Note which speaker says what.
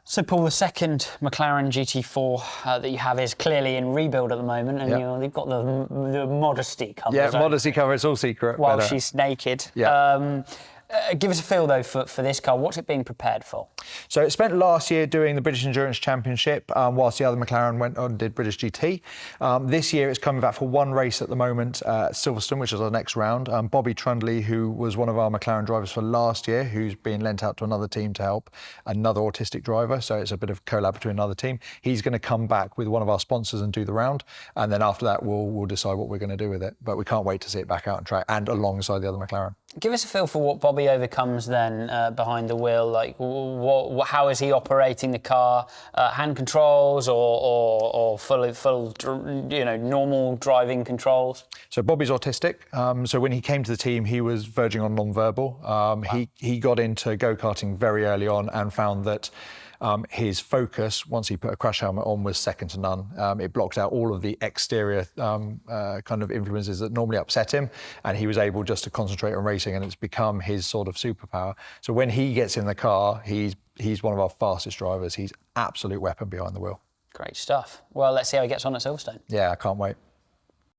Speaker 1: So, Paul, the second McLaren GT4 that you have is clearly in rebuild at the moment, and you've got the modesty cover.
Speaker 2: Yeah, modesty cover, it's all secret.
Speaker 1: While she's naked.
Speaker 2: Yeah.
Speaker 1: Give us a feel, though, for this car. What's it being prepared for?
Speaker 2: So it spent last year doing the British Endurance Championship, whilst the other McLaren went on and did British GT. This year it's coming back for one race at the moment at Silverstone, which is our next round. Bobby Trundle, who was one of our McLaren drivers for last year, who's being lent out to another team to help another autistic driver. So it's a bit of collab between another team. He's going to come back with one of our sponsors and do the round. And then after that, we'll decide what we're going to do with it. But we can't wait to see it back out on track and alongside the other McLaren.
Speaker 1: Give us a feel for what Bobby overcomes then behind the wheel. Like, how is he operating the car? Hand controls or full, normal driving controls?
Speaker 2: So Bobby's autistic. So when he came to the team, he was verging on non-verbal. Wow. He got into go-karting very early on and found that his focus, once he put a crash helmet on, was second to none. It blocked out all of the exterior kind of influences that normally upset him, and he was able just to concentrate on racing, and it's become his sort of superpower. So when he gets in the car, he's one of our fastest drivers. He's absolute weapon behind the wheel.
Speaker 1: Great stuff. Well, let's see how he gets on at Silverstone.
Speaker 2: Yeah, I can't wait.